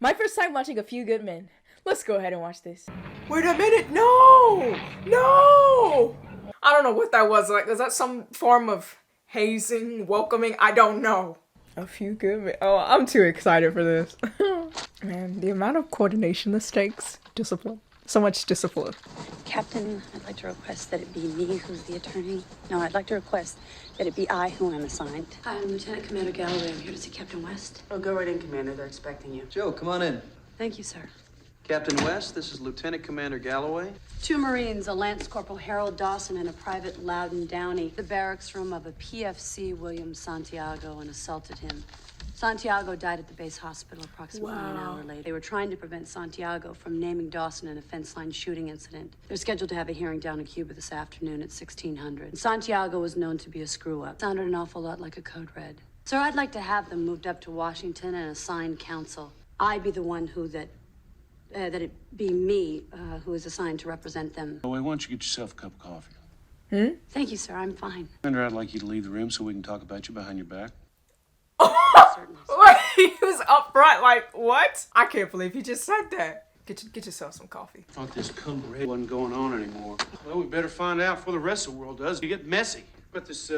My first time watching A Few Good Men. Let's go ahead and watch this. Wait a minute, no! No! I don't know what that was like. Was that some form of hazing, welcoming? I don't know. A Few Good Men. Oh, I'm too excited for this. Man, the amount of coordination, the stakes, discipline. So much discipline. Captain, I'd like to request that it be me who's the attorney. No, I'd like to request that it be I who am assigned. Hi, I'm Lieutenant Commander Galloway. I'm here to see Captain West. Oh, go right in, Commander. They're expecting you. Joe, come on in. Thank you, sir. Captain West, this is Lieutenant Commander Galloway. 2 Marines, a Lance Corporal Harold Dawson and a Private Loudon Downey. The barracks room of a PFC William Santiago and assaulted him. Santiago died at the base hospital approximately an hour later. They were trying to prevent Santiago from naming Dawson in a fence line shooting incident. They're scheduled to have a hearing down in Cuba this afternoon at 1600. Santiago was known to be a screw-up. Sounded an awful lot like a code red. Sir, I'd like to have them moved up to Washington and assigned counsel. I'd be the one that it be me who is assigned to represent them. Oh, wait, why don't you get yourself a cup of coffee? Thank you, sir. I'm fine. Commander, I'd like you to leave the room so we can talk about you behind your back. Certainly. Wait, he was up front like, what? I can't believe he just said that. Get yourself some coffee. Thought this cumber wasn't going on anymore. Well, we better find out before the rest of the world does. You get messy. But this,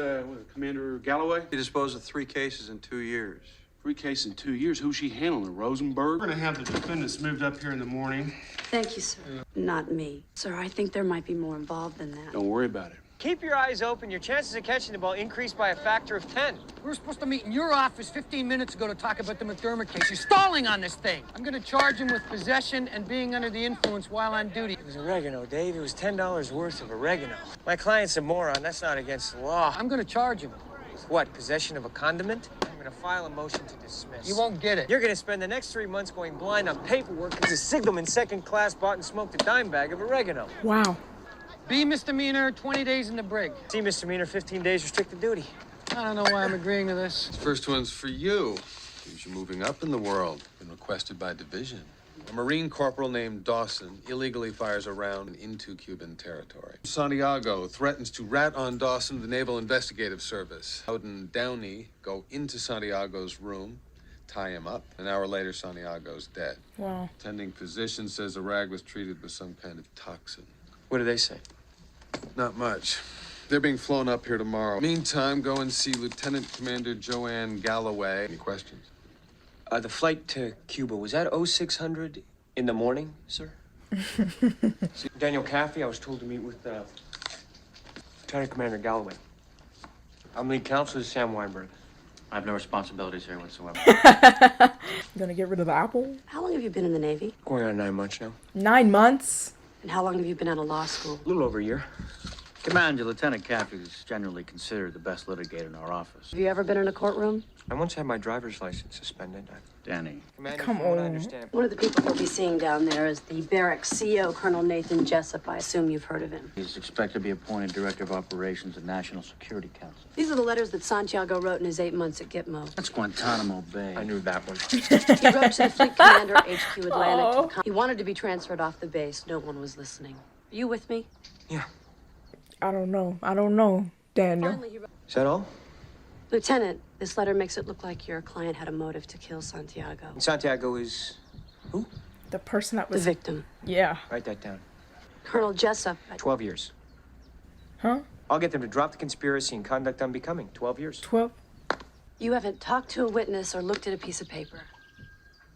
Commander Galloway? He disposed of 3 cases in 2 years. 3 cases in 2 years. Who's she handling? Rosenberg? We're gonna have the defendants moved up here in the morning. Thank you, sir. Not me. Sir, I think there might be more involved than that. Don't worry about it. Keep your eyes open. Your chances of catching the ball increase by a factor of 10. We were supposed to meet in your office 15 minutes ago to talk about the McDermott case. You're stalling on this thing. I'm going to charge him with possession and being under the influence while on duty. It was oregano, Dave. It was $10 worth of oregano. My client's a moron. That's not against the law. I'm going to charge him. With what? Possession of a condiment? I'm going to file a motion to dismiss. You won't get it. You're going to spend the next 3 months going blind on paperwork because a signalman second class bought and smoked a dime bag of oregano. Wow. B misdemeanor, 20 days in the brig. C misdemeanor, 15 days restricted duty. I don't know why I'm agreeing to this. This first one's for you. Seems you're moving up in the world. Been requested by division. A Marine corporal named Dawson illegally fires a round into Cuban territory. Santiago threatens to rat on Dawson, the Naval Investigative Service. Loudon Downey go into Santiago's room, tie him up. An hour later, Santiago's dead. Wow. Attending physician says the rag was treated with some kind of toxin. What do they say? Not much. They're being flown up here tomorrow. Meantime, go and see Lieutenant Commander Joanne Galloway. Any questions? The flight to Cuba, was that 0600 in the morning, sir? See, Daniel Caffey, I was told to meet with Lieutenant Commander Galloway. I'm lead counsel to Sam Weinberg. I have no responsibilities here whatsoever. Gonna get rid of the apple? How long have you been in the Navy? Going on 9 months now. 9 months? And how long have you been out of law school? A little over a year. Commander, Lieutenant Caffey is generally considered the best litigator in our office. Have you ever been in a courtroom? I once had my driver's license suspended. Danny. Commander, Come from what I on. understand. One of the people we'll be seeing down there is the barracks CO, Colonel Nathan Jessup. I assume you've heard of him. He's expected to be appointed Director of Operations at National Security Council. These are the letters that Santiago wrote in his 8 months at Gitmo. That's Guantanamo Bay. I knew that one. He wrote to the Fleet Commander, HQ Atlantic. He wanted to be transferred off the base. No one was listening. Are you with me? Yeah. I don't know, Daniel. Finally, he wrote, Is that all? Lieutenant, this letter makes it look like your client had a motive to kill Santiago. And Santiago is who? The person that The was... victim. Yeah. Write that down. Colonel Jessup. 12 years. Huh? I'll get them to drop the conspiracy and conduct unbecoming. 12 years. 12? You haven't talked to a witness or looked at a piece of paper.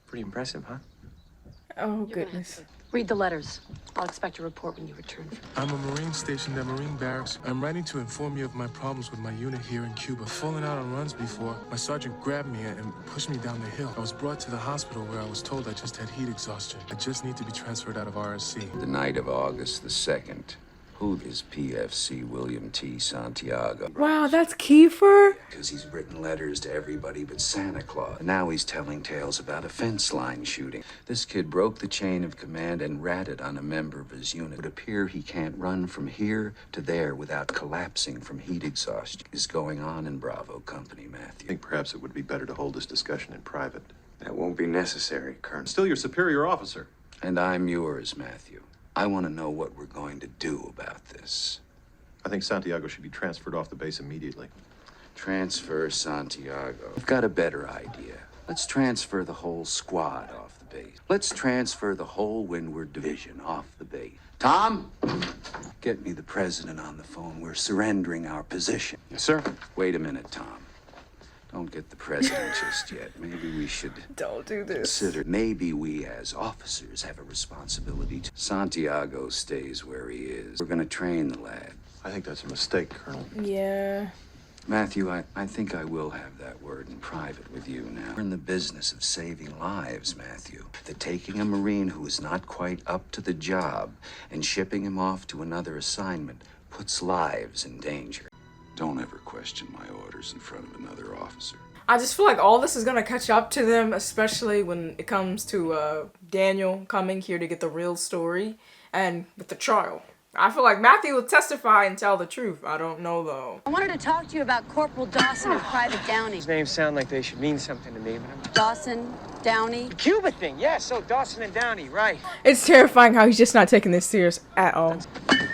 Pretty impressive, huh? Oh, You're gonna have goodness. to read the letters. I'll expect a report when you return. I'm a Marine stationed at Marine Barracks. I'm writing to inform you of my problems with my unit here in Cuba. Falling out on runs before, my sergeant grabbed me and pushed me down the hill. I was brought to the hospital where I was told I just had heat exhaustion. I just need to be transferred out of RSC. The night of August the 2nd, who is PFC William T. Santiago? Wow, that's Kiefer? Because he's written letters to everybody but Santa Claus. And now he's telling tales about a fence line shooting. This kid broke the chain of command and ratted on a member of his unit. It would appear he can't run from here to there without collapsing from heat exhaustion. Is going on in Bravo Company, Matthew. I think perhaps it would be better to hold this discussion in private. That won't be necessary, Colonel. Still your superior officer. And I'm yours, Matthew. I want to know what we're going to do about this. I think Santiago should be transferred off the base immediately. Transfer Santiago. I've got a better idea. Let's transfer the whole squad off the base. Let's transfer the whole Windward Division off the base. Tom, get me the president on the phone. We're surrendering our position. Yes, sir. Wait a minute, Tom. Don't get the president just yet. Maybe we should Don't do this. consider. Maybe we as officers have a responsibility to. Santiago stays where he is. We're gonna train the lad. I think that's a mistake, Colonel. Yeah. Matthew, I think I will have that word in private with you now. We're in the business of saving lives, Matthew. That taking a Marine who is not quite up to the job and shipping him off to another assignment puts lives in danger. Don't ever question my orders in front of another officer. I just feel like all this is gonna catch up to them, especially when it comes to Daniel coming here to get the real story and with the trial. I feel like Matthew will testify and tell the truth. I don't know, though. I wanted to talk to you about Corporal Dawson and Private Downey. These names sound like they should mean something to me, but I'm... Dawson, Downey. The Cuba thing, yes. So Dawson and Downey, right. It's terrifying how he's just not taking this serious at all.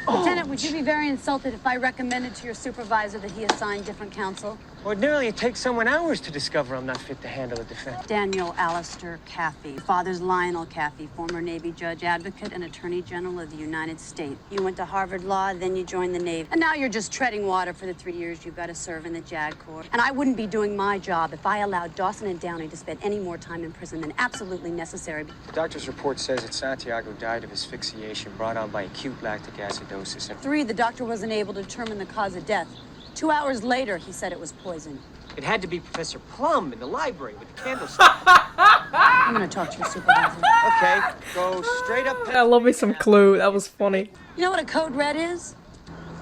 Lieutenant, would you be very insulted if I recommended to your supervisor that he assign different counsel? Ordinarily, it takes someone hours to discover I'm not fit to handle a defense. Daniel Alistair Caffey. Father's Lionel Caffey, former Navy judge, advocate, and Attorney General of the United States. You went to Harvard Law, then you joined the Navy. And now you're just treading water for the 3 years you've got to serve in the JAG Corps. And I wouldn't be doing my job if I allowed Dawson and Downey to spend any more time in prison than absolutely necessary. The doctor's report says that Santiago died of asphyxiation brought on by acute lactic acidosis. 3, the doctor wasn't able to determine the cause of death. 2 hours later, he said it was poison. It had to be Professor Plum in the library with the candlestick. I'm gonna talk to your supervisor. Okay, go straight up. I love me some Clue. That was funny. You know what a code red is?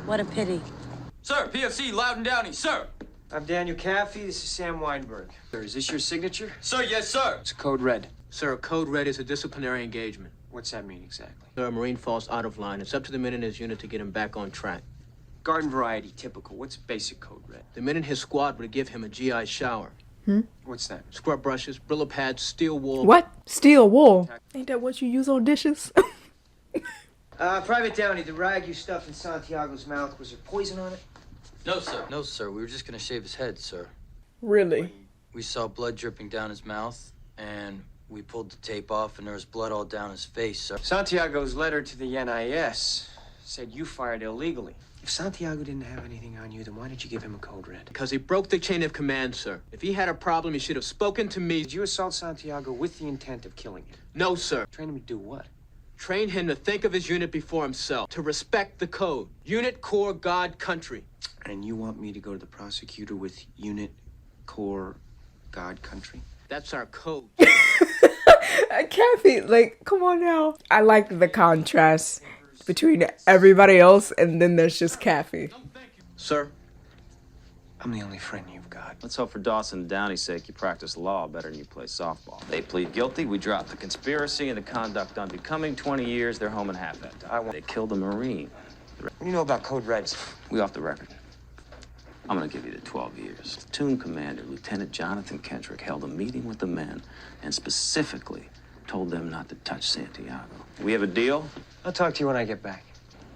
What a pity. Sir, PFC, Loudon Downey, sir. I'm Daniel Caffey. This is Sam Weinberg. Sir, is this your signature? Sir, yes, sir. It's code red. Sir, a code red is a disciplinary engagement. What's that mean exactly? Sir, a Marine falls out of line. It's up to the men in his unit to get him back on track. Garden variety, typical. What's basic code red? The men in his squad would give him a GI shower. What's that? Scrub brushes, Brillo pads, steel wool. What? Steel wool? Ain't that what you use on dishes? Private Downey, the rag you stuffed in Santiago's mouth, was there poison on it? No, sir. No, sir. We were just gonna shave his head, sir. Really? We saw blood dripping down his mouth, and we pulled the tape off, and there was blood all down his face, sir. Santiago's letter to the NIS said you fired illegally. If Santiago didn't have anything on you, then why did you give him a code red? Because he broke the chain of command, sir. If he had a problem, he should have spoken to me. Did you assault Santiago with the intent of killing him? No, sir. Train him to do what? Train him to think of his unit before himself, to respect the code. Unit, corps, God, country. And you want me to go to the prosecutor with unit, corps, God, country? That's our code. Kathy, like, come on now. I like the contrast between everybody else and then there's just Kathy. Sir? I'm the only friend you've got. Let's hope for Dawson and Downey's sake you practice law better than you play softball. They plead guilty, we drop the conspiracy and the conduct unbecoming. 20 years, they're home in half that time. They killed a Marine. What do you know about code reds? We off the record. I'm gonna give you the 12 years. Platoon Commander Lieutenant Jonathan Kendrick held a meeting with the men and specifically told them not to touch Santiago. We have a deal? I'll talk to you when I get back.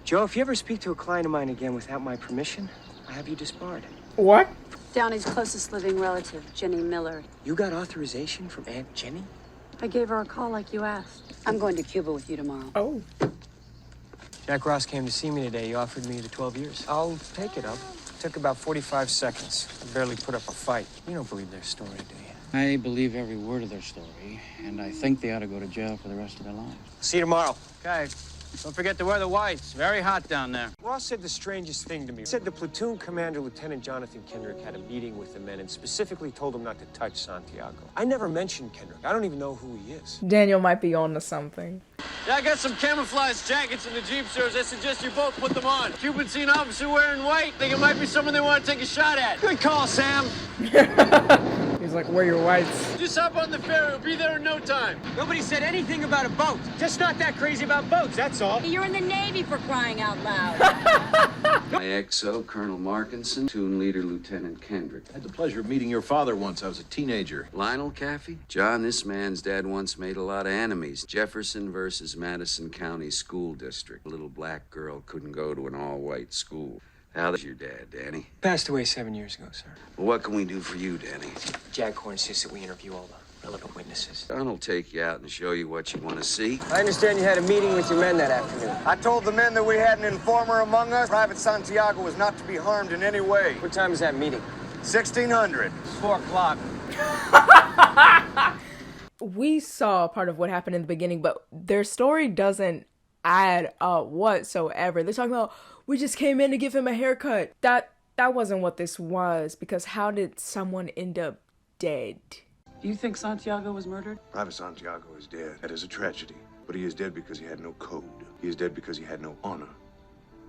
Joe, if you ever speak to a client of mine again without my permission, I have you disbarred. What? Downey's closest living relative, Jenny Miller. You got authorization from Aunt Jenny? I gave her a call like you asked. I'm going to Cuba with you tomorrow. Oh. Jack Ross came to see me today. He offered me the 12 years. I'll take it up. Took about 45 seconds. I barely put up a fight. You don't believe their story, do you? I believe every word of their story, and I think they ought to go to jail for the rest of their lives. See you tomorrow. Okay. Don't forget to wear the whites. Very hot down there. Ross said the strangest thing to me. He said the platoon commander, Lieutenant Jonathan Kendrick, had a meeting with the men and specifically told them not to touch Santiago. I never mentioned Kendrick. I don't even know who he is. Daniel might be on to something. Yeah, I got some camouflage jackets in the Jeep, sirs. I suggest you both put them on. Cuban seen officer wearing white. Think it might be someone they want to take a shot at. Good call, Sam. He's like, wear your whites. Just hop on the ferry. We'll be there in no time. Nobody said anything about a boat. Just not that crazy about boats, that's all. You're in the Navy for crying out loud. My XO, Colonel Markinson, platoon leader, Lieutenant Kendrick. I had the pleasure of meeting your father once. I was a teenager. Lionel Caffey? John, this man's dad once made a lot of enemies. Jefferson versus Madison County School District. A little black girl couldn't go to an all-white school. How's your dad, Danny? Passed away 7 years ago, sir. Well, what can we do for you, Danny? Jack Horn insists that we interview all relevant witnesses. Don'll take you out and show you what you want to see. I understand you had a meeting with your men that afternoon. I told the men that we had an informer among us. Private Santiago was not to be harmed in any way. What time is that meeting? 1600. 4 o'clock. We saw part of what happened in the beginning, but their story doesn't add up whatsoever. They're talking about, we just came in to give him a haircut. That wasn't what this was, because how did someone end up dead? Do you think Santiago was murdered? Private Santiago is dead. That is a tragedy. But he is dead because he had no code. He is dead because he had no honor.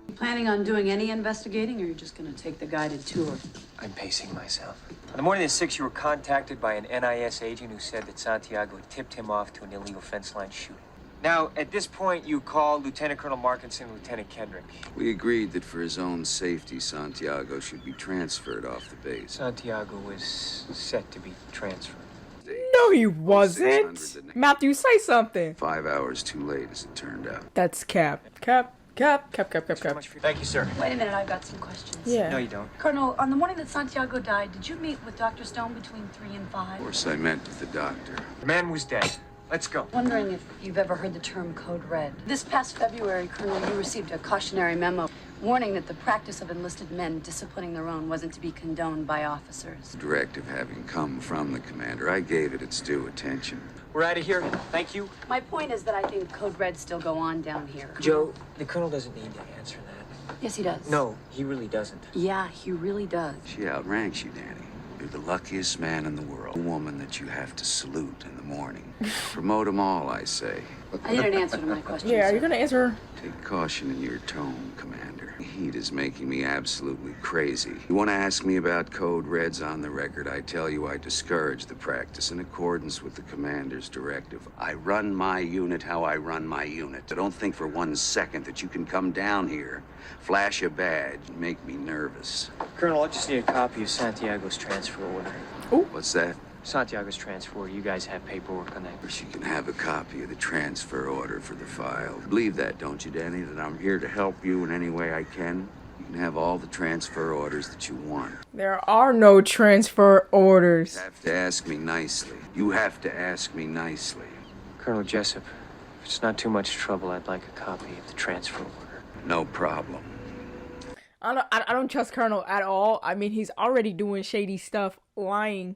You planning on doing any investigating, or are you just gonna take the guided tour? I'm pacing myself. On the morning of the 6th, you were contacted by an NIS agent who said that Santiago had tipped him off to an illegal fence line shooting. Now, at this point, you called Lieutenant Colonel Markinson and Lieutenant Kendrick. We agreed that for his own safety, Santiago should be transferred off the base. Santiago was set to be transferred. No, he wasn't. Matthew, say something. 5 hours too late, as it turned out. That's cap. Cap. Thank you, sir. Wait a minute, I've got some questions. Yeah. No, you don't. Colonel, on the morning that Santiago died, did you meet with Dr. Stone between 3 and 5? Of course, I met with the doctor. The man was dead. Let's go. Wondering if you've ever heard the term Code Red. This past February, Colonel, you received a cautionary memo warning that the practice of enlisted men disciplining their own wasn't to be condoned by officers. The directive having come from the commander, I gave it its due attention. We're out of here. Thank you. My point is that I think Code Red still go on down here. Joe, the colonel doesn't need to answer that. Yes, he does. No, he really doesn't. Yeah, he really does. She outranks you, Danny. You're the luckiest man in the world. A woman that you have to salute in the morning. Promote them all, I say. I need an answer to my question. Yeah, are you gonna answer? Take caution in your tone, Commander. The heat is making me absolutely crazy. You want to ask me about Code Reds on the record? I tell you I discourage the practice in accordance with the Commander's directive. I run my unit how I run my unit. I don't think for 1 second that you can come down here, flash a badge, and make me nervous. Colonel, I just need a copy of Santiago's transfer order. What's that? Santiago's transfer order. You guys have paperwork on that. She can have a copy of the transfer order for the file. Believe that, don't you, Danny? That I'm here to help you in any way I can? You can have all the transfer orders that you want. There are no transfer orders. You have to ask me nicely. You have to ask me nicely. Colonel Jessup, if it's not too much trouble, I'd like a copy of the transfer order. No problem. I don't trust Colonel at all. I mean, he's already doing shady stuff, lying.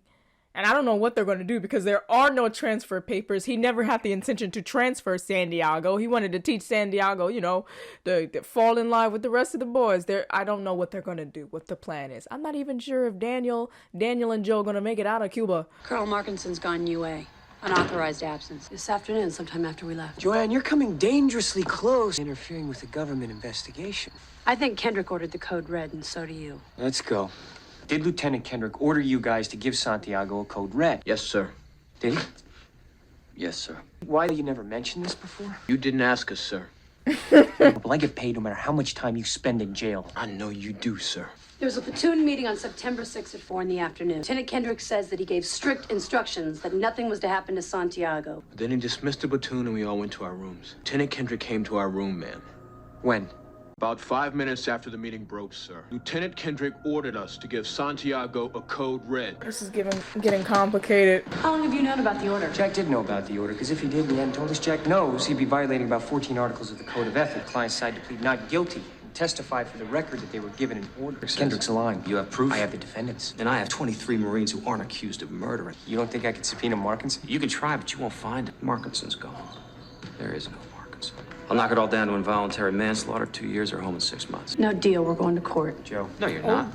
And I don't know what they're going to do because there are no transfer papers. He never had the intention to transfer Santiago. He wanted to teach Santiago, you know, to fall in line with the rest of the boys. I don't know what they're going to do, what the plan is. I'm not even sure if Daniel and Joe are going to make it out of Cuba. Colonel Markinson's gone UA. Unauthorized absence. This afternoon, sometime after we left. Joanne, you're coming dangerously close, interfering with the government investigation. I think Kendrick ordered the Code Red, and so do you. Let's go. Did Lieutenant Kendrick order you guys to give Santiago a Code Red? Yes, sir. Did he? Yes, sir. Why you never mentioned this before? You didn't ask us, sir. Well, I get paid no matter how much time you spend in jail. I know you do, sir. There was a platoon meeting on September 6th at 4 in the afternoon. Lieutenant Kendrick says that he gave strict instructions that nothing was to happen to Santiago. Then he dismissed the platoon and we all went to our rooms. Lieutenant Kendrick came to our room, ma'am. When? About 5 minutes after the meeting broke, sir. Lieutenant Kendrick ordered us to give Santiago a Code Red. This is getting complicated. How long have you known about the order? Jack did know about the order, because if he did and he hadn't told us Jack knows, he'd be violating about 14 articles of the Code of Ethics. Clients decided to plead not guilty and testify for the record that they were given an order. Kendrick's lying. You have proof? I have the defendants. And I have 23 Marines who aren't accused of murdering. You don't think I could subpoena Markinson? You can try, but you won't find it. Markinson's gone. There is no Markinson. I'll knock it all down to involuntary manslaughter, 2 years or home in 6 months. No deal, we're going to court. Joe. No, you're not.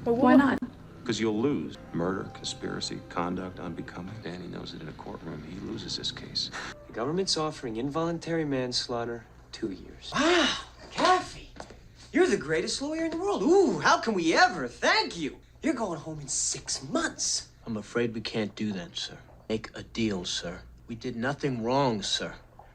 Why not? Because you'll lose. Murder, conspiracy, conduct unbecoming. Danny knows it in a courtroom. He loses this case. The government's offering involuntary manslaughter 2 years. Wow, Kathy, you're the greatest lawyer in the world. Ooh, how can we ever thank you? You're going home in 6 months. I'm afraid we can't do that, sir. Make a deal, sir. We did nothing wrong, sir.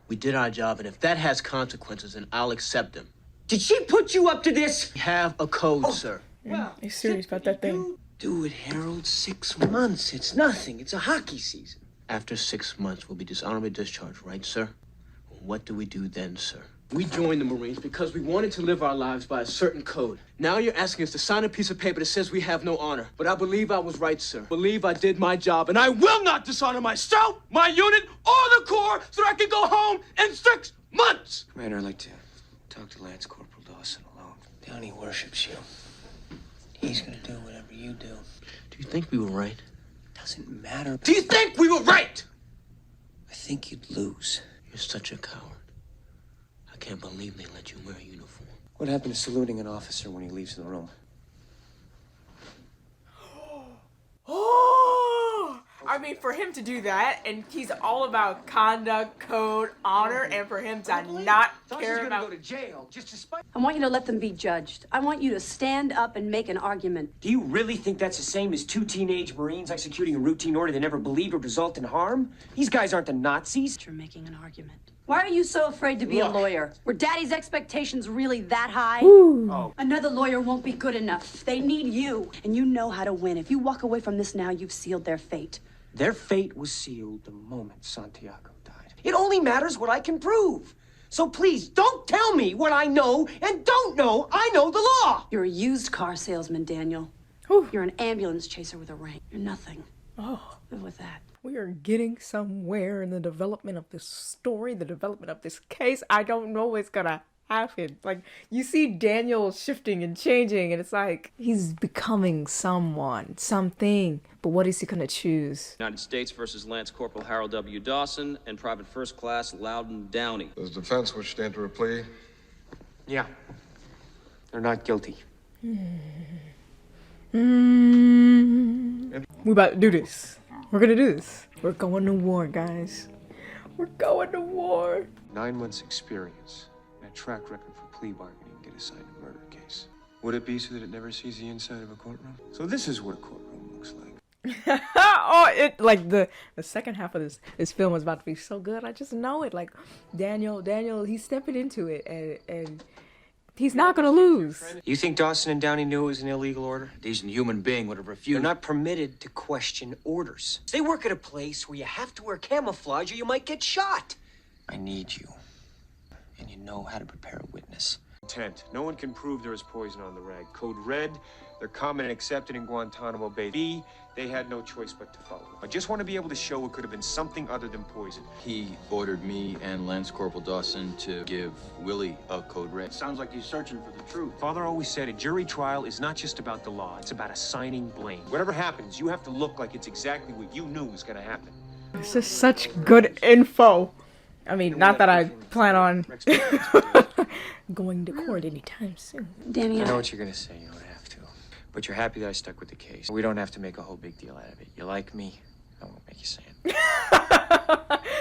We did our job, and if that has consequences, then I'll accept them. Did she put you up to this? We have a code, sir. Well, he's serious about that thing. Do it, Harold. 6 months. It's nothing. It's a hockey season. After 6 months, we'll be dishonorably discharged, right, sir? What do we do then, sir? We joined the Marines because we wanted to live our lives by a certain code. Now you're asking us to sign a piece of paper that says we have no honor. But I believe I was right, sir. Believe I did my job, and I will not dishonor myself, my unit, or the Corps so that I can go home in 6 months! Commander, I'd like to talk to Lance Corporal Dawson alone. Downey worships you. He's gonna do whatever you do. Do you think we were right? Doesn't matter. Do you think we were right? I think you'd lose. You're such a coward. I can't believe they let you wear a uniform. What happened to saluting an officer when he leaves the room? Oh! I mean, for him to do that, and he's all about conduct, code, honor, and for him to not care about... go to jail just to spite... I want you to let them be judged. I want you to stand up and make an argument. Do you really think that's the same as 2 teenage Marines executing a routine order they never believed would result in harm? These guys aren't the Nazis. You're making an argument. Why are you so afraid to be a lawyer? Were Daddy's expectations really that high? Oh. Another lawyer won't be good enough. They need you, and you know how to win. If you walk away from this now, you've sealed their fate. Their fate was sealed the moment Santiago died. It only matters what I can prove. So please, don't tell me what I know and don't know. I know the law. You're a used car salesman, Daniel. You're an ambulance chaser with a rank. You're nothing. Oh. Live with that. We are getting somewhere in the development of this story, the development of this case. I don't know what's gonna happen. Like, you see Daniel shifting and changing, and it's like he's becoming someone, something. But what is he gonna choose? United States versus Lance Corporal Harold W. Dawson and Private First Class Loudon Downey. Does defense wish to stand to a plea? Yeah. They're not guilty. We about to do this. We're gonna do this. We're going to war, guys. We're going to war. 9 months experience and a track record for plea bargaining get assigned a murder case. Would it be so that it never sees the inside of a courtroom? So this is what a courtroom looks like. Oh, it like the second half of this film is about to be so good. I just know it. Like Daniel, he's stepping into it, and he's not gonna lose. You think Dawson and Downey knew it was an illegal order? A decent human being would have refused. They're not permitted to question orders. They work at a place where you have to wear camouflage or you might get shot. I need you. And you know how to prepare a witness. Intent. No one can prove there is poison on the rag. Code red, they're common and accepted in Guantanamo Bay. B, they had no choice but to follow. I just want to be able to show it could have been something other than poison. He ordered me and Lance Corporal Dawson to give Willie a code red. Sounds like he's searching for the truth. Father always said a jury trial is not just about the law, it's about assigning blame. Whatever happens, you have to look like it's exactly what you knew was going to happen. This is such good info. I mean, not that I plan on going to court anytime soon. Danny, I know what you're going to say. You don't have to. But you're happy that I stuck with the case. We don't have to make a whole big deal out of it. You like me, I won't make you say it.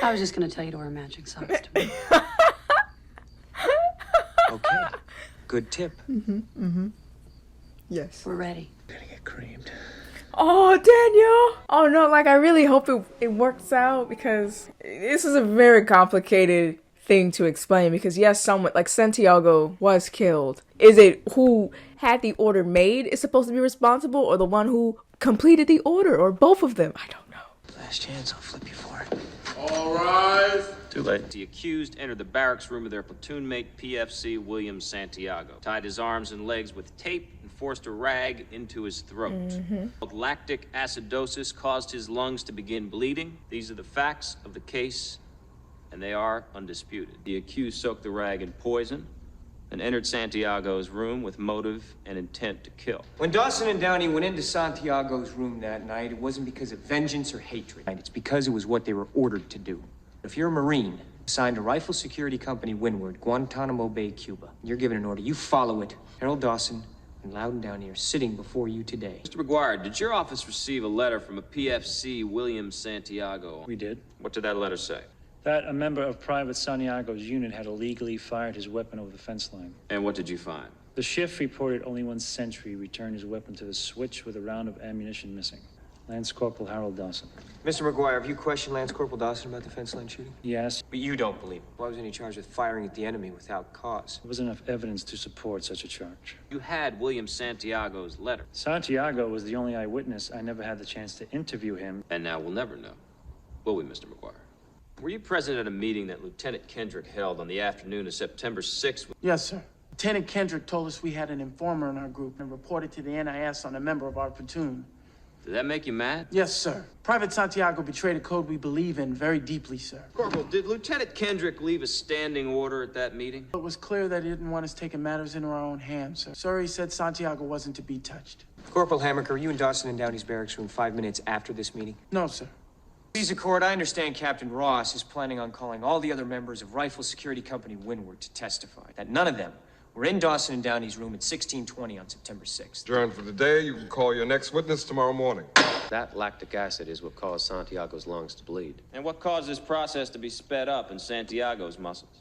I was just going to tell you to wear matching socks to me. Okay. Good tip. Yes. We're ready. Gonna get creamed. Oh, Daniel! Oh no, like I really hope it works out because this is a very complicated thing to explain because yes, someone like Santiago was killed. Is it who had the order made is supposed to be responsible or the one who completed the order or both of them? I don't know. Last chance, I'll flip you for it. All rise. Too late. The accused entered the barracks room of their platoon mate, PFC William Santiago, tied his arms and legs with tape and forced a rag into his throat. Lactic acidosis caused his lungs to begin bleeding. These are the facts of the case, and they are undisputed. The accused soaked the rag in poison and entered Santiago's room with motive and intent to kill. When Dawson and Downey went into Santiago's room that night, it wasn't because of vengeance or hatred. It's because it was what they were ordered to do. If you're a Marine, assigned to Rifle Security Company Windward, Guantanamo Bay, Cuba, you're given an order, you follow it. Harold Dawson and Loudon Downey are sitting before you today. Mr. McGuire, did your office receive a letter from a PFC William Santiago? We did. What did that letter say? That a member of Private Santiago's unit had illegally fired his weapon over the fence line. And what did you find? The shift reported only one sentry returned his weapon to the switch with a round of ammunition missing. Lance Corporal Harold Dawson. Mr. McGuire, have you questioned Lance Corporal Dawson about the fence line shooting? Yes. But you don't believe him. Why wasn't he charged with firing at the enemy without cause? There wasn't enough evidence to support such a charge. You had William Santiago's letter. Santiago was the only eyewitness. I never had the chance to interview him. And now we'll never know. Will we, Mr. McGuire? Were you present at a meeting that Lieutenant Kendrick held on the afternoon of September 6th? Yes, sir. Lieutenant Kendrick told us we had an informer in our group and reported to the NIS on a member of our platoon. Did that make you mad? Yes, sir. Private Santiago betrayed a code we believe in very deeply, sir. Corporal, did Lieutenant Kendrick leave a standing order at that meeting? It was clear that he didn't want us taking matters into our own hands, sir. Sir, he said Santiago wasn't to be touched. Corporal Hammaker, were you and Dawson in Downey's barracks room 5 minutes after this meeting? No, sir. Please accord, I understand Captain Ross is planning on calling all the other members of Rifle Security Company Windward to testify that none of them were in Dawson and Downey's room at 1620 on September 6th. Adjourned for the day. You can call your next witness tomorrow morning. That lactic acid is what caused Santiago's lungs to bleed. And what caused this process to be sped up in Santiago's muscles?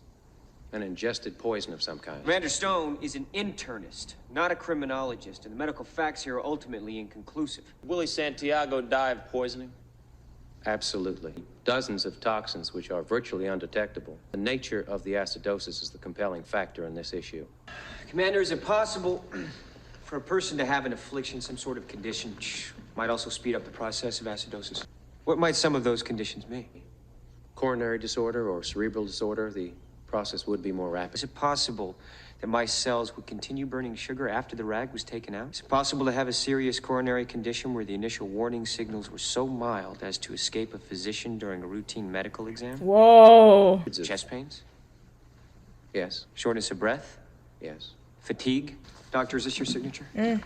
An ingested poison of some kind. Commander Stone is an internist, not a criminologist, and the medical facts here are ultimately inconclusive. Willie Santiago die of poisoning? Absolutely. Dozens of toxins which are virtually undetectable. The nature of the acidosis is the compelling factor in this issue. Commander, is it possible for a person to have an affliction, some sort of condition, which might also speed up the process of acidosis? What might some of those conditions be? Coronary disorder or cerebral disorder, the process would be more rapid. Is it possible that my cells would continue burning sugar after the rag was taken out? Is it possible to have a serious coronary condition where the initial warning signals were so mild as to escape a physician during a routine medical exam? Whoa. Chest pains? Yes. Shortness of breath? Yes. Fatigue? Doctor, is this your signature? Mm.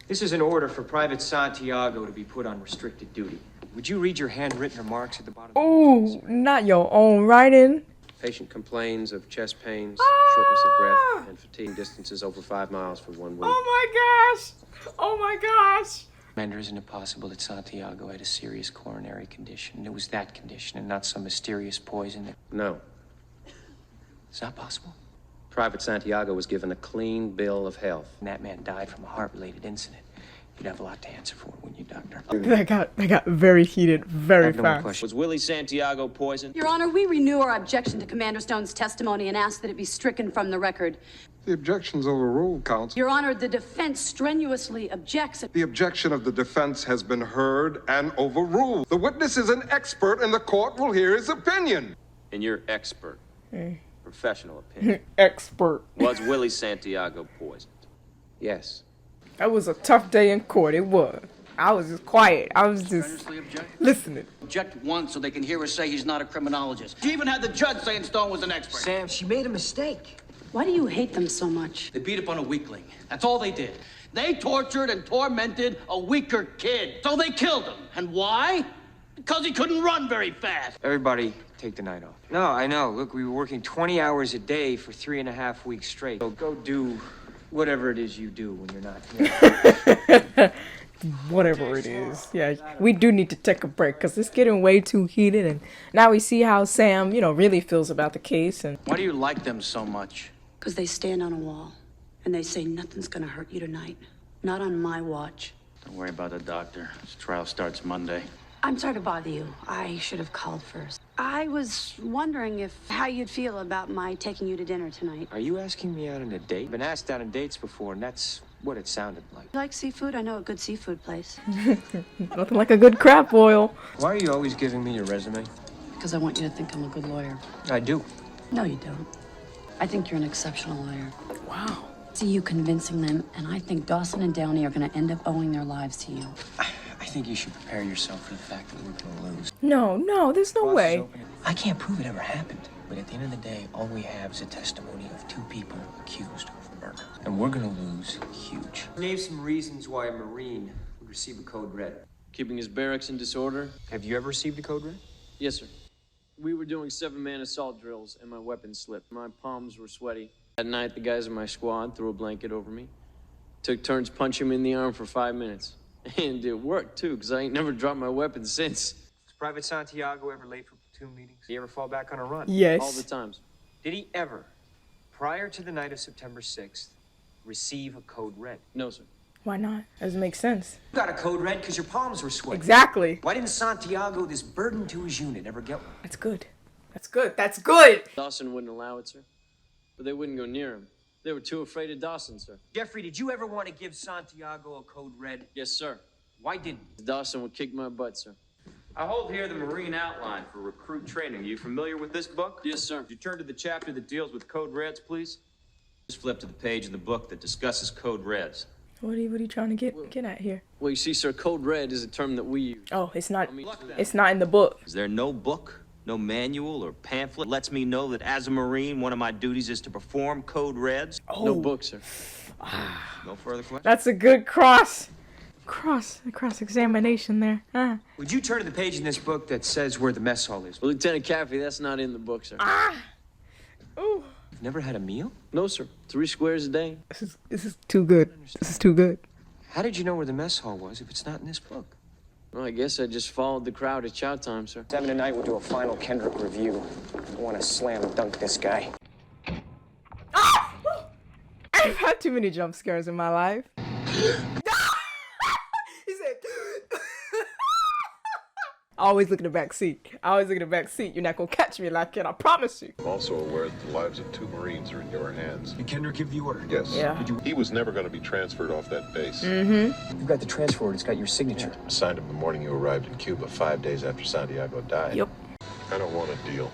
This is an order for Private Santiago to be put on restricted duty. Would you read your handwritten remarks at the bottom? Ooh, not your own writing. Patient complains of chest pains, shortness of breath, and fatigue. Distances over 5 miles for 1 week. Oh my gosh! Oh my gosh! Commander, isn't it possible that Santiago had a serious coronary condition? And it was that condition and not some mysterious poison that... No. Is that possible? Private Santiago was given a clean bill of health. And that man died from a heart-related incident. You'd have a lot to answer for, wouldn't you, Doctor? That got very heated very fast. Was Willie Santiago poisoned? Your Honor, we renew our objection to Commander Stone's testimony and ask that it be stricken from the record. The objection's overruled, counsel. Your Honor, the defense strenuously objects. The objection of the defense has been heard and overruled. The witness is an expert and the court will hear his opinion. And you're expert. Professional opinion. Expert. Was Willie Santiago poisoned? Yes. That was a tough day in court. It was. I was just quiet. I was just listening. Object once so they can hear us say he's not a criminologist. She even had the judge saying Stone was an expert. Sam, she made a mistake. Why do you hate them so much? They beat up on a weakling. That's all they did. They tortured and tormented a weaker kid. So they killed him. And why? Because he couldn't run very fast. Everybody take the night off. No, I know. Look, we were working 20 hours a day for 3.5 weeks straight. So go do whatever it is you do when you're not here. Whatever it is. Yeah, we do need to take a break because it's getting way too heated. And now we see how Sam, really feels about the case. And why do you like them so much? Because they stand on a wall and they say nothing's going to hurt you tonight. Not on my watch. Don't worry about the doctor. His trial starts Monday. I'm sorry to bother you. I should have called first. I was wondering how you'd feel about my taking you to dinner tonight. Are you asking me out on a date? I've been asked out on dates before, and that's what it sounded like. You like seafood? I know a good seafood place. Nothing like a good crab boil. Why are you always giving me your resume? Because I want you to think I'm a good lawyer. I do. No, you don't. I think you're an exceptional lawyer. Wow. See you convincing them, and I think Dawson and Downey are going to end up owing their lives to you. I think you should prepare yourself for the fact that we're going to lose. No, there's no way. I can't prove it ever happened, but at the end of the day, all we have is a testimony of 2 people accused of murder. And we're going to lose huge. Name some reasons why a Marine would receive a code red. Keeping his barracks in disorder. Have you ever received a code red? Yes, sir. We were doing 7-man assault drills, and my weapon slipped. My palms were sweaty. That night, the guys in my squad threw a blanket over me. Took turns punching me in the arm for 5 minutes. And it worked, too, because I ain't never dropped my weapon since. Was Private Santiago ever late for platoon meetings? Did he ever fall back on a run? Yes. All the times. Did he ever, prior to the night of September 6th, receive a code red? No, sir. Why not? Doesn't make sense. You got a code red because your palms were sweaty. Exactly. Why didn't Santiago, this burden to his unit, ever get one? That's good. That's good. That's good. Dawson wouldn't allow it, sir. But they wouldn't go near him. They were too afraid of Dawson, sir. Jeffrey, did you ever want to give Santiago a code red? Yes, sir. Why didn't you? Dawson would kick my butt, sir. I hold here the Marine Outline for Recruit Training. Are you familiar with this book? Yes, sir. Would you turn to the chapter that deals with Code Reds, please? Just flip to the page in the book that discusses Code Reds. What are you trying to get at here? Well, you see, sir, Code Red is a term that we use. Oh, it's not in the book. Is there no book, no manual or pamphlet that lets me know that as a Marine, one of my duties is to perform Code Reds? Oh. No book, sir. No further questions? That's a good cross-examination there. Would you turn to the page in this book that says where the mess hall is? Well, Lieutenant Caffey, that's not in the book, sir. Ooh. You've never had a meal? No, sir. 3 squares a day. This is too good. This is too good. How did you know where the mess hall was if it's not in this book? Well, I guess I just followed the crowd at chow time, sir. 7 tonight, we'll do a final Kendrick review. I want to slam dunk this guy. I've had too many jump scares in my life. He said, always look in the back seat. You're not gonna catch me like it, I promise you. I'm also aware that the lives of 2 Marines are in your hands. Did Kendrick give the order? Yes. Yeah. He was never going to be transferred off that base. Mm-hmm. You've got the transfer order. It's got your signature. I signed him the morning you arrived in Cuba, 5 days after Santiago died. Yep. I don't want a deal,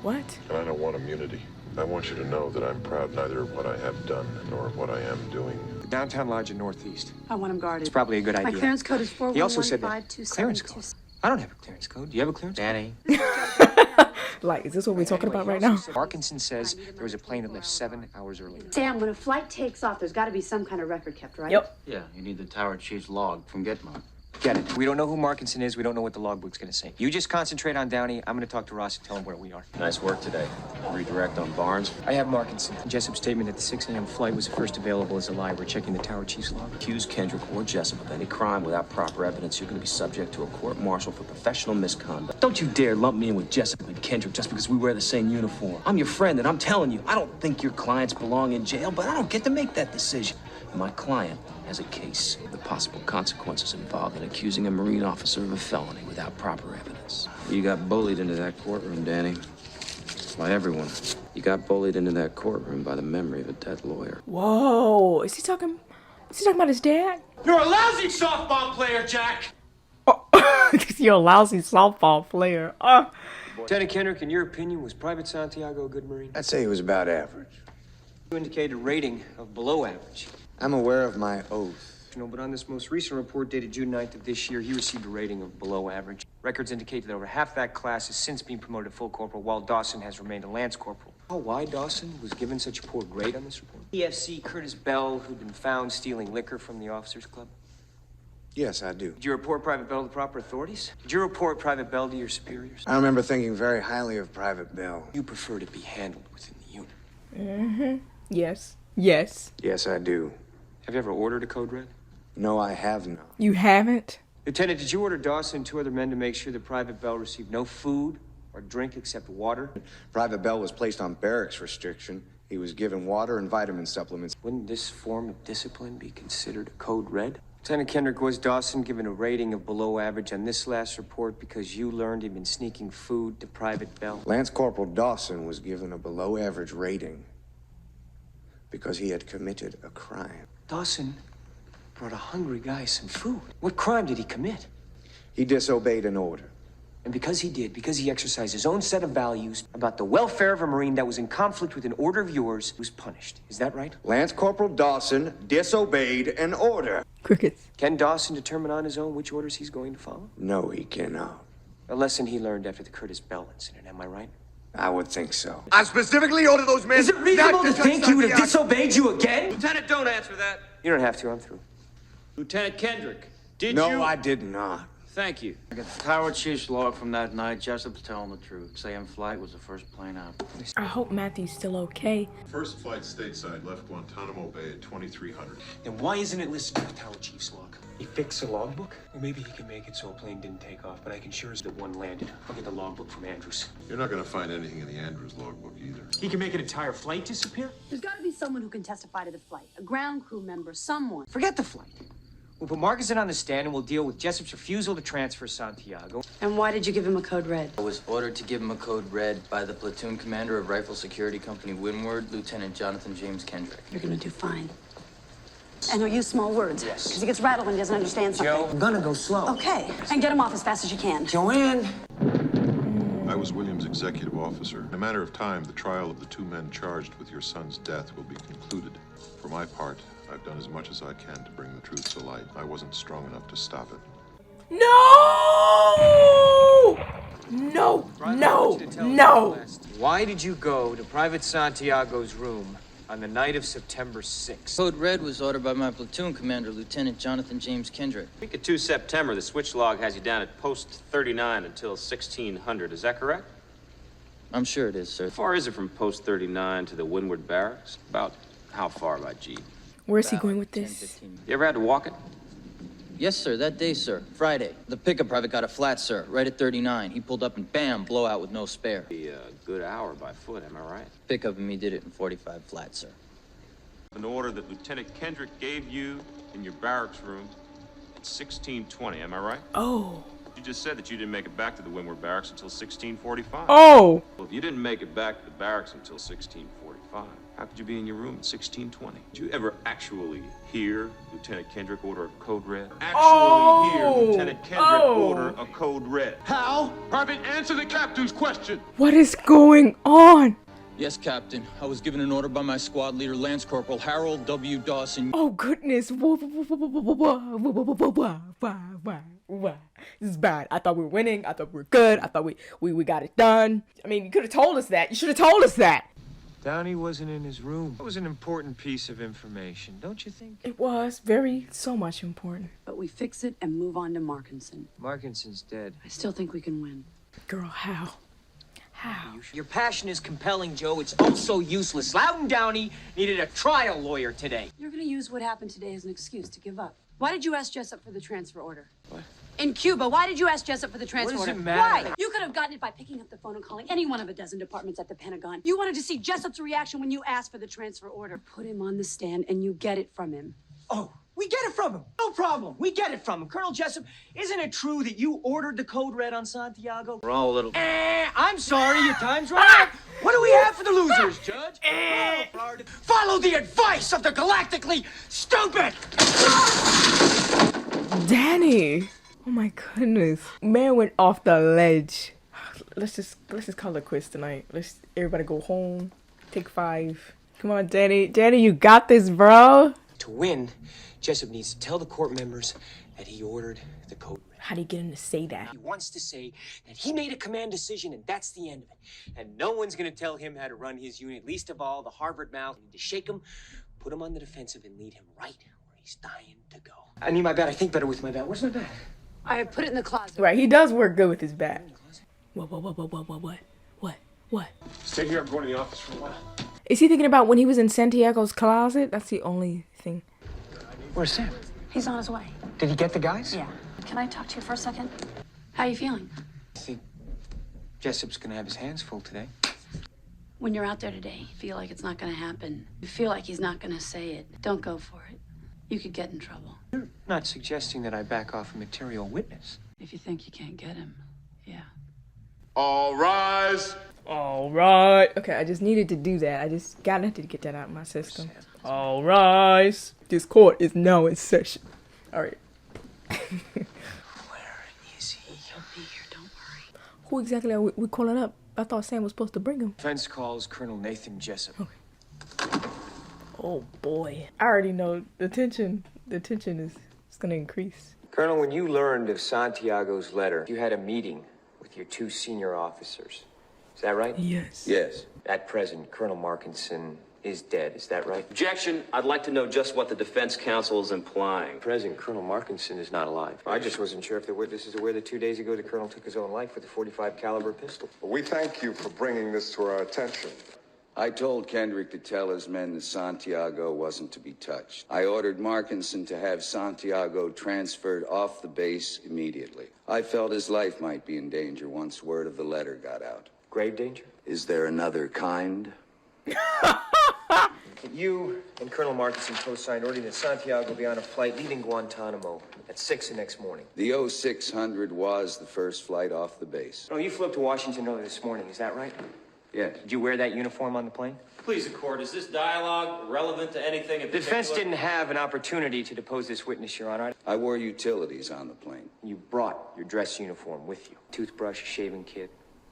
What? and I don't want immunity. I want you to know that I'm proud neither of what I have done nor of what I am doing. The downtown lodge in Northeast. I want him guarded. It's probably a good idea. My clearance code is He also said that. 41152727. Clearance code? I don't have a clearance code. Do you have a clearance Danny. Like, is this what we're talking about right he also now? said Markinson says there was a plane that left 7 hours earlier. Sam, when a flight takes off, there's got to be some kind of record kept, right? Yep. Yeah, you need the tower chief's log from Gitmo. Get it. We don't know who Markinson is. We don't know what the logbook's going to say. You just concentrate on Downey. I'm going to talk to Ross and tell him where we are. Nice work today. Redirect on Barnes. I have Markinson. Jessup's statement that the 6 a.m. flight was the first available is a lie. We're checking the tower chief's log. Accuse Kendrick or Jessup of any crime without proper evidence, you're going to be subject to a court-martial for professional misconduct. Don't you dare lump me in with Jessup and Kendrick just because we wear the same uniform. I'm your friend, and I'm telling you, I don't think your clients belong in jail, but I don't get to make that decision. And my client has a case. The possible consequences involved in accusing a Marine officer of a felony without proper evidence. You got bullied into that courtroom, Danny. By everyone. You got bullied into that courtroom by the memory of a dead lawyer. Whoa. Is he talking about his dad? You're a lousy softball player, Jack! You're a lousy softball player. Lieutenant Kendrick, in your opinion, was Private Santiago a good Marine? I'd say he was about average. You indicated a rating of below average. I'm aware of my oath. No, but on this most recent report dated June 9th of this year, he received a rating of below average. Records indicate that over half that class has since been promoted to full corporal, while Dawson has remained a lance corporal. Why Dawson was given such a poor grade on this report? PFC Curtis Bell, who'd been found stealing liquor from the officers' club. Yes, I do. Did you report Private Bell to the proper authorities? Did you report Private Bell to your superiors? I remember thinking very highly of Private Bell. You prefer to be handled within the unit. Mm-hmm. Yes. Yes. Yes, I do. Have you ever ordered a code red? No, I have not. You haven't? Lieutenant, did you order Dawson and 2 other men to make sure that Private Bell received no food or drink except water? Private Bell was placed on barracks restriction. He was given water and vitamin supplements. Wouldn't this form of discipline be considered a code red? Lieutenant Kendrick, was Dawson given a rating of below average on this last report because you learned he'd been sneaking food to Private Bell? Lance Corporal Dawson was given a below average rating because he had committed a crime. Dawson brought a hungry guy some food. What crime did he commit? He disobeyed an order. And because he exercised his own set of values about the welfare of a Marine that was in conflict with an order of yours, he was punished. Is that right? Lance Corporal Dawson disobeyed an order. Crickets. Can Dawson determine on his own which orders he's going to follow? No, he cannot. A lesson he learned after the Curtis Bell incident, am I right? I would think so. I specifically ordered those men. Is it reasonable to think he would have disobeyed you again? Lieutenant, don't answer that. You don't have to, I'm through. Lieutenant Kendrick, did you? No, I did not. Thank you. I got the tower chief's log from that night. Jessup's telling the truth. AM flight was the first plane out. I hope Matthew's still okay. First flight stateside left Guantanamo Bay at 2300. Then why isn't it listed in the tower chief's log? He fixed the logbook? Or maybe he can make it so a plane didn't take off, but I can sure as that one landed. I'll get the logbook from Andrews. You're not going to find anything in the Andrews logbook either. He can make an entire flight disappear? There's got to be someone who can testify to the flight. A ground crew member, someone. Forget the flight. We'll put Markinson on the stand and we'll deal with Jessup's refusal to transfer Santiago. And why did you give him a code red? I was ordered to give him a code red by the platoon commander of Rifle Security Company Windward, Lieutenant Jonathan James Kendrick. You're gonna do fine. And he'll use small words. Yes. Because he gets rattled when he doesn't understand something. Joe, I'm gonna go slow. Okay. And get him off as fast as you can. Joanne! I was Williams' executive officer. In a matter of time, the trial of the two men charged with your son's death will be concluded. For my part, I've done as much as I can to bring the truth to light. I wasn't strong enough to stop it. No! No! No! No! Why did you go to Private Santiago's room on the night of September 6th? Code Red was ordered by my platoon commander, Lieutenant Jonathan James Kendrick. Week of 2 September, the switch log has you down at post 39 until 1600. Is that correct? I'm sure it is, sir. How far is it from post 39 to the Windward Barracks? About how far by G? Where's he going with this? You ever had to walk it? Yes, sir, that day, sir. Friday. The pickup private got a flat, sir, right at 39. He pulled up and bam, blowout with no spare. Be a good hour by foot, am I right? Pickup and me did it in 45 flat, sir. An order that Lieutenant Kendrick gave you in your barracks room at 1620, am I right? Oh. You just said that you didn't make it back to the Windward Barracks until 1645. Oh. Well, if you didn't make it back to the barracks until 1645, how could you be in your room at 1620? Did you ever actually hear Lieutenant Kendrick order a code red? Hear Lieutenant Kendrick order a code red? How? Private, answer the captain's question. What is going on? Yes, Captain. I was given an order by my squad leader, Lance Corporal Harold W. Dawson. Oh, goodness. This is bad. I thought we were winning. I thought we were good. I thought we got it done. I mean, you could have told us that. You should have told us that. Downey wasn't in his room. That was an important piece of information, don't you think? It was so much important. But we fix it and move on to Markinson. Markinson's dead. I still think we can win. Girl, how? How? Your passion is compelling, Joe. It's also useless. Loudon Downey needed a trial lawyer today. You're going to use what happened today as an excuse to give up. Why did you ask Jessup for the transfer order? What? In Cuba, why did you ask Jessup for the transfer What does order? it matter? Why? You could have gotten it by picking up the phone and calling any one of a dozen departments at the Pentagon. You wanted to see Jessup's reaction when you asked for the transfer order. Put him on the stand and you get it from him. Oh, we get it from him. No problem. We get it from him. Colonel Jessup, isn't it true that you ordered the code red on Santiago? We're all a little... I'm sorry, your time's run out. What do we have for the losers, Judge? Follow the advice of the galactically stupid! Danny! Oh my goodness. Man went off the ledge. Let's just call it quits tonight. Let's everybody go home. Take 5. Come on, Danny. Danny, you got this, bro. To win, Jessup needs to tell the court members that he ordered the code red. How do you get him to say that? He wants to say that he made a command decision and that's the end of it. And no one's going to tell him how to run his unit, least of all the Harvard mouth. We need to shake him, put him on the defensive, and lead him right where he's dying to go. I need my bat. I think better with my bat. Where's my bat? I put it in the closet. Right, he does work good with his bat. What? Stay here. I'm going to the office for a while. Is he thinking about when he was in Santiago's closet? That's the only thing. Where's Sam? He's on his way. Did he get the guys? Yeah. Can I talk to you for a second? How are you feeling? I think Jessup's going to have his hands full today. When you're out there today, you feel like it's not going to happen. You feel like he's not going to say it. Don't go for it. You could get in trouble. You're not suggesting that I back off a material witness. If you think you can't get him, yeah. All rise. All right. Okay, I just needed to do that. I just got to get that out of my system. All rise. This court is now in session. All right. Where is he? He'll be here, don't worry. Who exactly are we calling up? I thought Sam was supposed to bring him. Defense calls Colonel Nathan Jessup. Okay. Oh boy. I already know the tension is going to increase. Colonel, when you learned of Santiago's letter, you had a meeting with your 2 senior officers. Is that right? Yes. Yes. At present, Colonel Markinson is dead. Is that right? Objection. I'd like to know just what the defense counsel is implying. At present, Colonel Markinson is not alive. I just wasn't sure if the witness is aware that 2 days ago the colonel took his own life with a .45 caliber pistol. We thank you for bringing this to our attention. I told Kendrick to tell his men that Santiago wasn't to be touched. I ordered Markinson to have Santiago transferred off the base immediately. I felt his life might be in danger once word of the letter got out. Grave danger? Is there another kind? You and Colonel Markinson co-signed ordering that Santiago be on a flight leaving Guantanamo at 6 the next morning. The 0600 was the first flight off the base. No, you flew up to Washington early this morning, is that right? Yes. Did you wear that uniform on the plane? Please, the court, is this dialogue relevant to anything in The defense particular? didn't have an opportunity to depose this witness, Your Honor. I wore utilities on the plane. You brought your dress uniform with you. Toothbrush, shaving kit,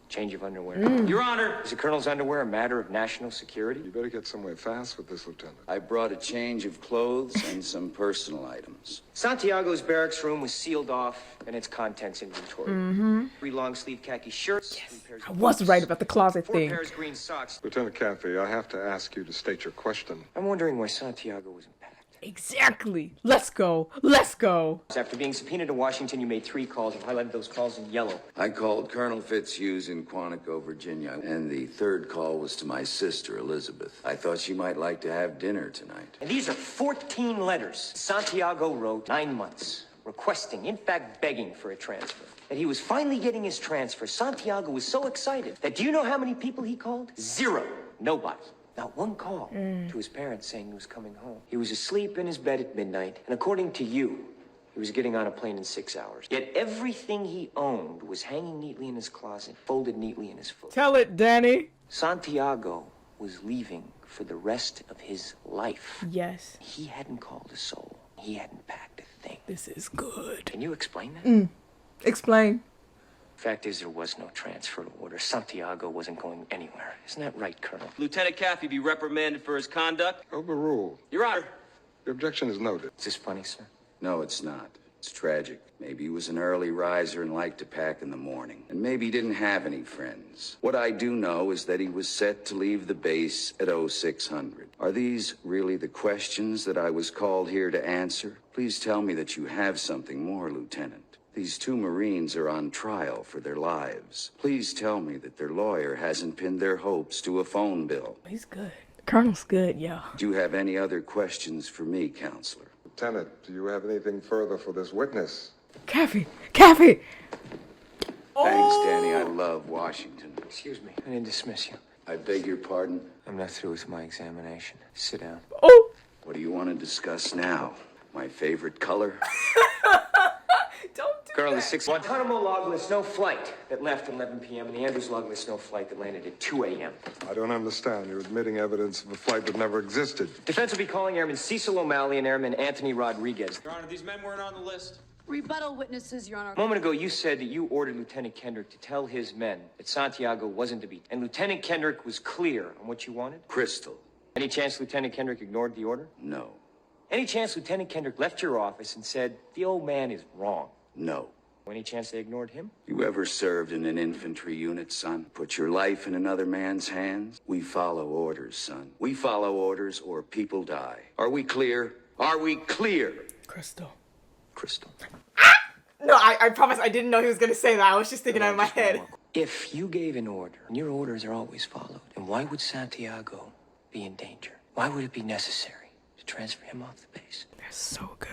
change of underwear. Your Honor! Is the colonel's underwear a matter of national security? You better get somewhere fast with this, Lieutenant. I brought a change of clothes and some personal items. Santiago's barracks room was sealed off and its contents inventory. 3 long-sleeve khaki shirts. Yes. I was right about the closet 4 thing. pairs of green socks. Lieutenant Cathy, I have to ask you to state your question. I'm wondering why Santiago was impacted. Exactly. Let's go. Let's go. After being subpoenaed to Washington, you made 3 calls and highlighted those calls in yellow. I called Colonel Fitzhughes in Quantico, Virginia, and the third call was to my sister, Elizabeth. I thought she might like to have dinner tonight. And these are 14 letters Santiago wrote 9 months, requesting, in fact begging for a transfer. That he was finally getting his transfer. Santiago was so excited that do you know how many people he called? 0. Nobody. Not 1 call to his parents saying he was coming home. He was asleep in his bed at midnight, and according to you, he was getting on a plane in 6 hours. Yet everything he owned was hanging neatly in his closet, folded neatly in his foot. Tell it, Danny. Santiago was leaving for the rest of his life. Yes. He hadn't called a soul. He hadn't packed a thing. This is good. Can you explain that? Explain. Fact is, there was no transfer order. Santiago wasn't going anywhere. Isn't that right, Colonel? Lieutenant Cathy be reprimanded for his conduct. Overruled. Your Honor. The objection is noted. Is this funny, sir? No, it's not. It's tragic. Maybe he was an early riser and liked to pack in the morning. And maybe he didn't have any friends. What I do know is that he was set to leave the base at 0600. Are these really the questions that I was called here to answer? Please tell me that you have something more, Lieutenant. These 2 Marines are on trial for their lives. Please tell me that their lawyer hasn't pinned their hopes to a phone bill. He's good. Colonel's good, yo. Do you have any other questions for me, Counselor? Lieutenant, do you have anything further for this witness? Kathy! Kathy! Thanks, Danny. I love Washington. Excuse me. I didn't dismiss you. I beg your pardon? I'm not through with my examination. Sit down. Oh! What do you want to discuss now? My favorite color? Don't do Colonel, the that. 6 Guantanamo log lists no flight that left at 11 p.m. and the Andrews log lists no flight that landed at 2 a.m. I don't understand. You're admitting evidence of a flight that never existed. Defense will be calling Airman Cecil O'Malley and Airman Anthony Rodriguez. Your Honor, these men weren't on the list. Rebuttal witnesses, Your Honor. A moment ago, you said that you ordered Lieutenant Kendrick to tell his men that Santiago wasn't to be. And Lieutenant Kendrick was clear on what you wanted? Crystal. Any chance Lieutenant Kendrick ignored the order? No. Any chance Lieutenant Kendrick left your office and said, the old man is wrong? No. Any chance they ignored him? You ever served in an infantry unit, son? Put your life in another man's hands? We follow orders, son. We follow orders or people die. Are we clear? Are we clear? Crystal. Crystal. No, I promise I didn't know he was gonna say that. I was just thinking out of my head. If you gave an order, and your orders are always followed, then why would Santiago be in danger? Why would it be necessary to transfer him off the base? They're so good.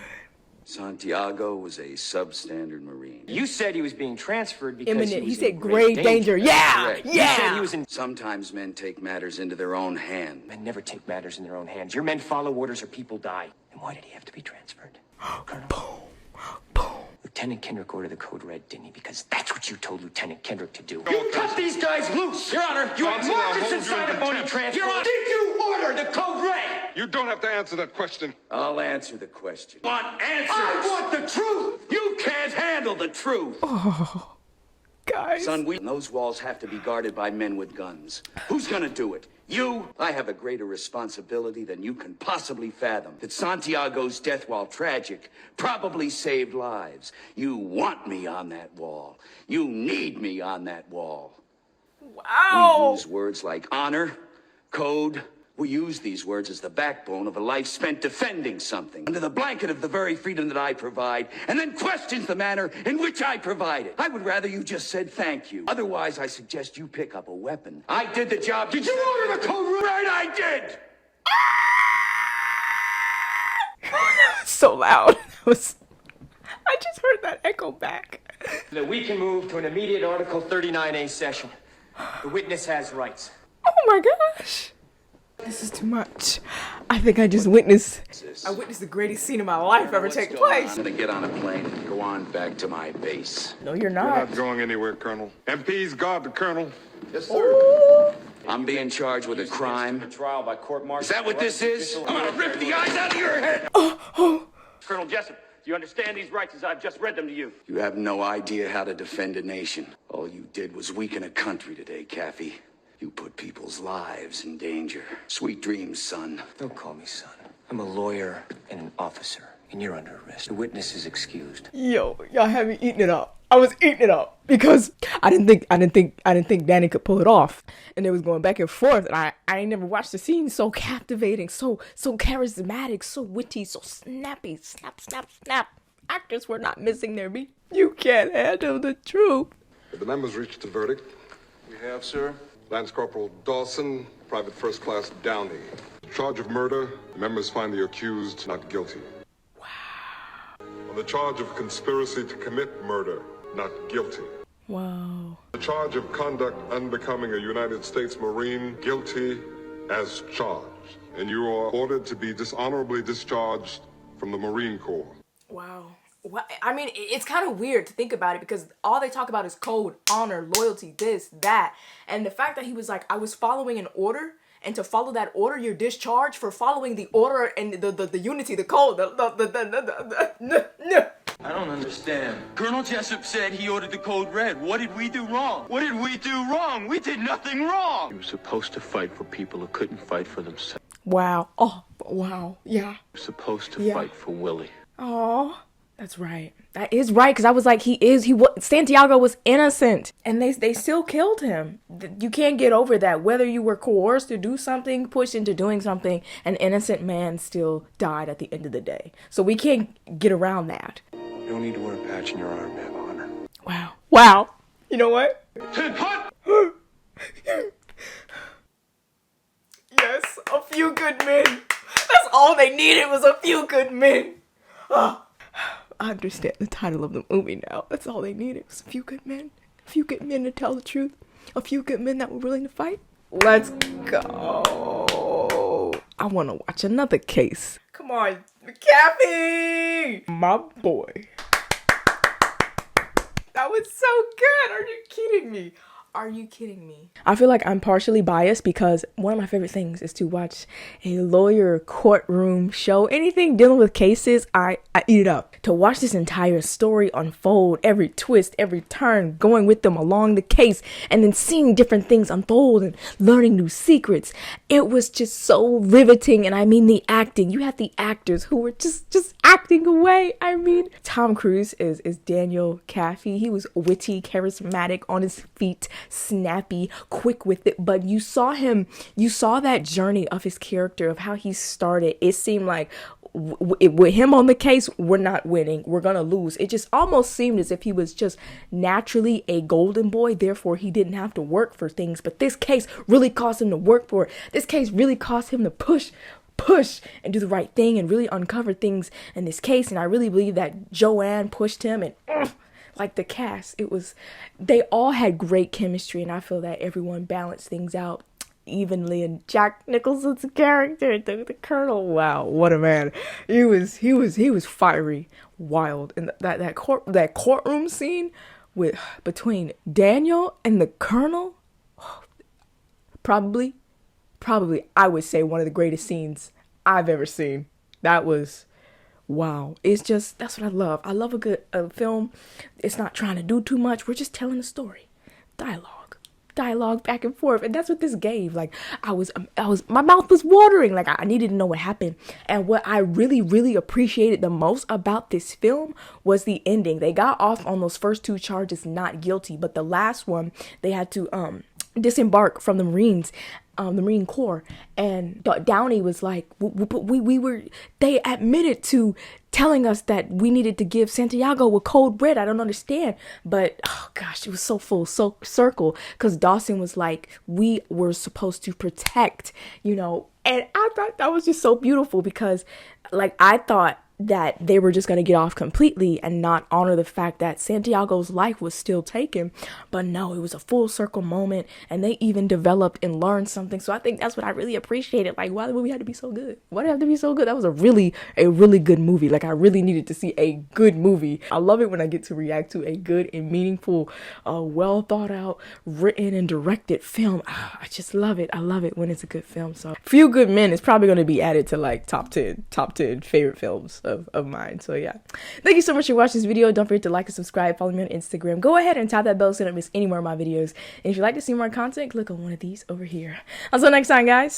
Santiago was a substandard Marine. You said he was being transferred because Imminent. he was He said in grave danger. Yeah! Correct. Yeah! You said he was in... Sometimes men take matters into their own hands. Men never take matters in their own hands. Your men follow orders or people die. And why did he have to be transferred? Colonel? Boom. Lieutenant Kendrick ordered the code red, didn't he? Because that's what you told Lieutenant Kendrick to do. You cut these guys loose! Your Honor, you had Markinson sign a phony transfer! Your Honor, did you order the code red? You don't have to answer that question. I'll answer the question. Want answers? I want the truth! You can't handle the truth! Oh, guys. Son, those walls have to be guarded by men with guns. Who's gonna do it? You? I have a greater responsibility than you can possibly fathom. That Santiago's death, while tragic, probably saved lives. You want me on that wall. You need me on that wall. Wow. We use words like honor, code. We use these words as the backbone of a life spent defending something under the blanket of the very freedom that I provide, and then questions the manner in which I provide it. I would rather you just said thank you. Otherwise, I suggest you pick up a weapon. I did the job. Did you order the code red? I did! So loud. I just heard that echo back. That we can move to an immediate Article 39A session. The witness has rights. Oh my gosh. This is too much. I think I just witnessed. I witnessed the greatest scene of my life ever take I'm place. gonna get on a plane and go on back to my base. No, you're You're not. not going anywhere, Colonel. MPs guard the Colonel. Yes, sir. I'm being charged with a crime. Trial by court martial. Is that what this is? I'm gonna rip the eyes out of your head! Colonel Jessup, do you understand these rights as I've just read them to you? You have no idea how to defend a nation. All you did was weaken a country today, Caffey. You put people's lives in danger. Sweet dreams, son. Don't call me son. I'm a lawyer and an officer, and you're under arrest. The witness is excused. Yo, y'all had me eating it up. I was eating it up because I didn't think Danny could pull it off, and it was going back and forth. And I ain't never watched the scene so captivating, so charismatic, so witty, so snappy, snap, snap, snap. Actors were not missing their beat. You can't handle the truth. Have the members reached a verdict? We have, sir. Lance Corporal Dawson, Private First Class Downey. Charge of murder, members find the accused not guilty. Wow. On the charge of conspiracy to commit murder, not guilty. Wow. The charge of conduct unbecoming a United States Marine, guilty as charged. And you are ordered to be dishonorably discharged from the Marine Corps. Wow. I mean, it's kind of weird to think about it because all they talk about is code, honor, loyalty, this, that. And the fact that he was like, I was following an order, and to follow that order, you're discharged for following the order and the unity, the code, I don't understand. Colonel Jessup said he ordered the code red. What did we do wrong? What did we do wrong? We did nothing wrong. You were supposed to fight for people who couldn't fight for themselves. Wow. Oh, wow. Yeah. You were supposed to fight for Willie. Oh, that's right. That is right, because I was like, Santiago was innocent, and they still killed him. You can't get over that. Whether you were coerced to do something, pushed into doing something, an innocent man still died at the end of the day. So we can't get around that. You don't need to wear a patch in your arm to have honor. Wow. Wow. You know what? Yes, a few good men. That's all they needed was a few good men. Oh. I understand the title of the movie now. That's all they needed was a few good men. A few good men to tell the truth. A few good men that were willing to fight. Let's go. I want to watch another case. Come on, McCaffey! My boy. That was so good. Are you kidding me? Are you kidding me? I feel like I'm partially biased because one of my favorite things is to watch a lawyer courtroom show. Anything dealing with cases, I eat it up. To watch this entire story unfold, every twist, every turn, going with them along the case, and then seeing different things unfold and learning new secrets. It was just so riveting. And I mean the acting. You had the actors who were just acting away. I mean, Tom Cruise is Daniel Caffey. He was witty, charismatic, on his feet, snappy, quick with it, but you saw that journey of his character, of how he started. It seemed like with him on the case, we're not winning, we're gonna lose. It just almost seemed as if he was just naturally a golden boy, therefore he didn't have to work for things. But this case really caused him to work for it. This case really caused him to push and do the right thing and really uncover things in this case. And I really believe that Joanne pushed him, and like the cast, they all had great chemistry, and I feel that everyone balanced things out evenly. And Jack Nicholson's character, the Colonel, wow, what a man! He was fiery, wild, and that courtroom scene between Daniel and the Colonel, probably I would say one of the greatest scenes I've ever seen. That was. Wow. It's just, that's what I love. I love a good film. It's not trying to do too much. We're just telling a story. Dialogue back and forth. And that's what this gave. Like, my mouth was watering. Like, I needed to know what happened. And what I really, really appreciated the most about this film was the ending. They got off on those first two charges not guilty. But the last one, they had to disembark from the Marines. The Marine Corps, and Downey was like, they admitted to telling us that we needed to give Santiago a code red. I don't understand, but oh gosh, it was so full circle, because Dawson was like, we were supposed to protect, and I thought that was just so beautiful, because like I thought that they were just going to get off completely and not honor the fact that Santiago's life was still taken. But no, it was a full circle moment, and they even developed and learned something. So I think that's what I really appreciated. Like, why the movie had to be so good? Why did it have to be so good? That was a really good movie. Like, I really needed to see a good movie. I love it when I get to react to a good and meaningful, well thought out, written and directed film. I just love it. I love it when it's a good film. So Few Good Men is probably going to be added to like top 10 favorite films of mine. So yeah, thank you so much for watching this video. Don't forget to like and subscribe, follow me on Instagram, go ahead and tap that bell so you don't miss any more of my videos, and if you'd like to see more content, click on one of these over here. Until next time, guys.